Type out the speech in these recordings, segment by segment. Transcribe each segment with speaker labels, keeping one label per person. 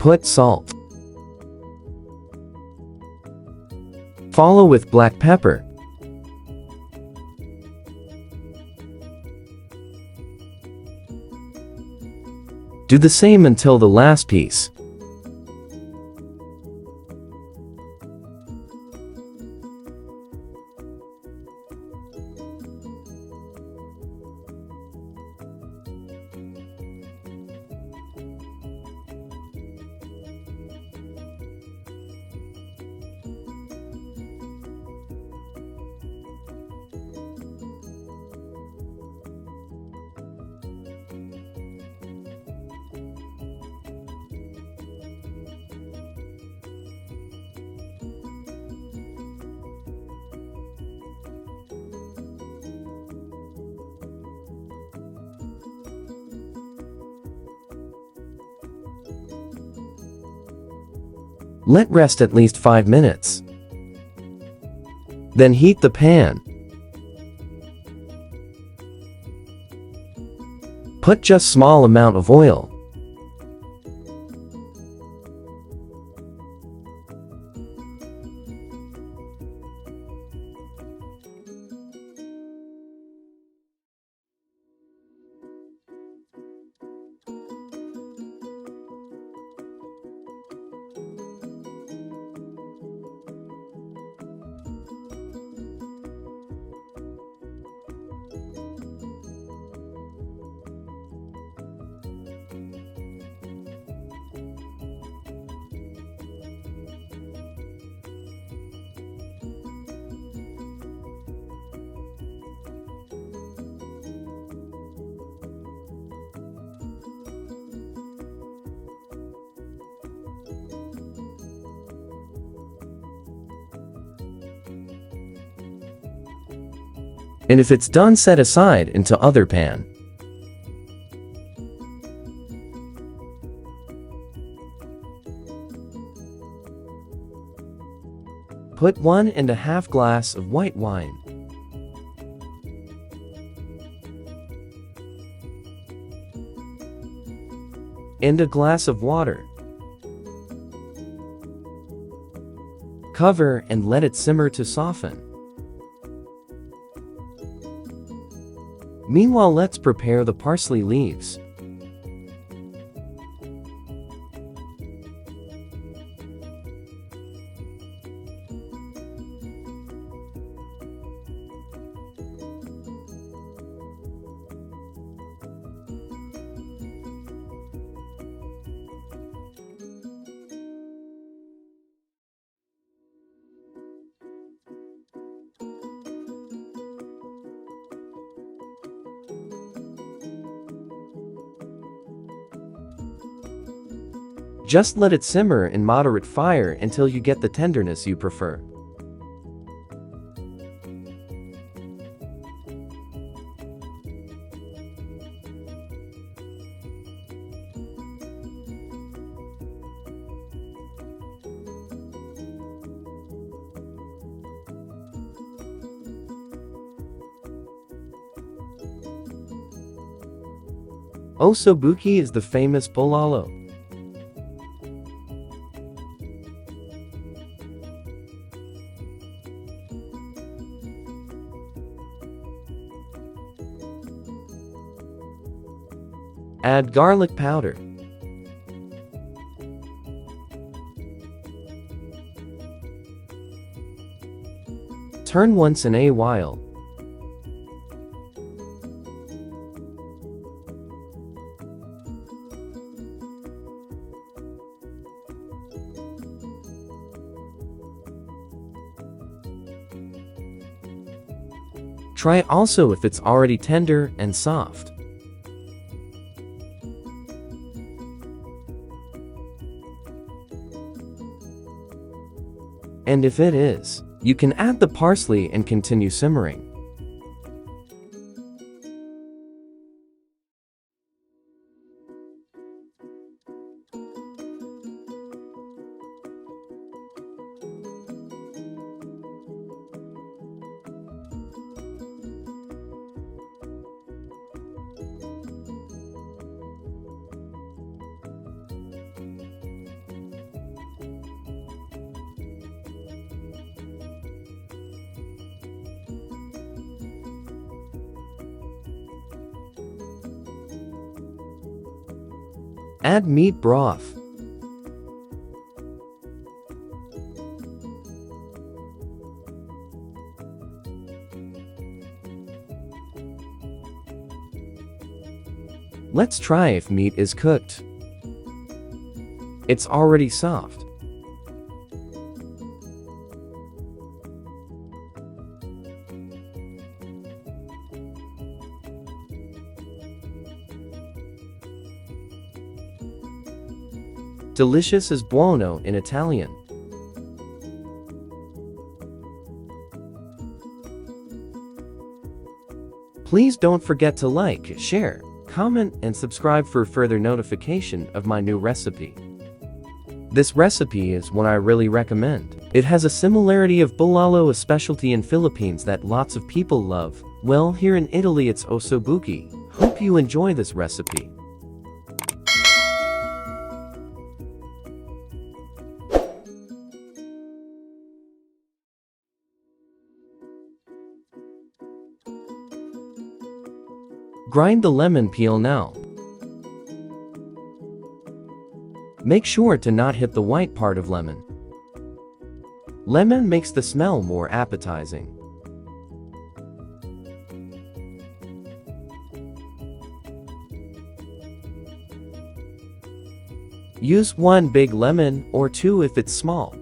Speaker 1: Put salt. Follow with black pepper. Do the same until the last piece. Let rest at least 5 minutes. Then heat the pan. Put just small amount of oil. And if it's done, set aside into other pan. Put 1½ glass of white wine. And a glass of water. Cover and let it simmer to soften. Meanwhile, let's prepare the parsley leaves. Just let it simmer in moderate fire until you get the tenderness you prefer. OSSO BUCHI is the famous Bulalo. Add garlic powder. Turn once in a while. Try also if it's already tender and soft. And if it is, you can add the parsley and continue simmering. Add meat broth. Let's try if meat is cooked. It's already soft. Delicious as buono in Italian. Please don't forget to like, share, comment, and subscribe for further notification of my new recipe. This recipe is one I really recommend. It has a similarity of Bulalo, a specialty in Philippines that lots of people love. Well, here in Italy it's OSSO BUCHI. Hope you enjoy this recipe. Grind the lemon peel now. Make sure to not hit the white part of lemon. Lemon makes the smell more appetizing. Use one big lemon or two if it's small.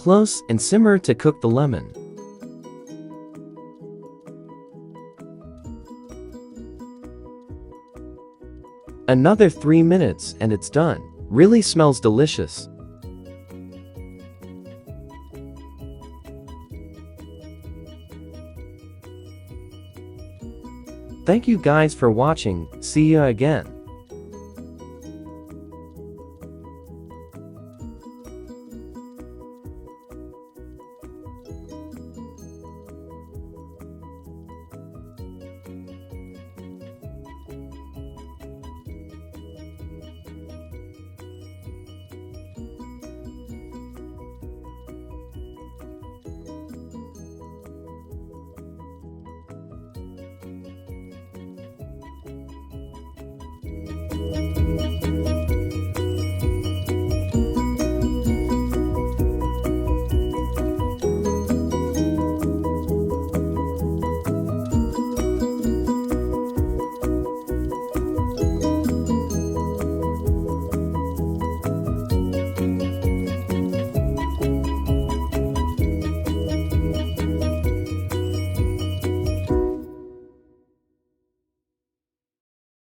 Speaker 1: Close and simmer to cook the lemon. Another 3 minutes and it's done. Really smells delicious. Thank you guys for watching. See ya again.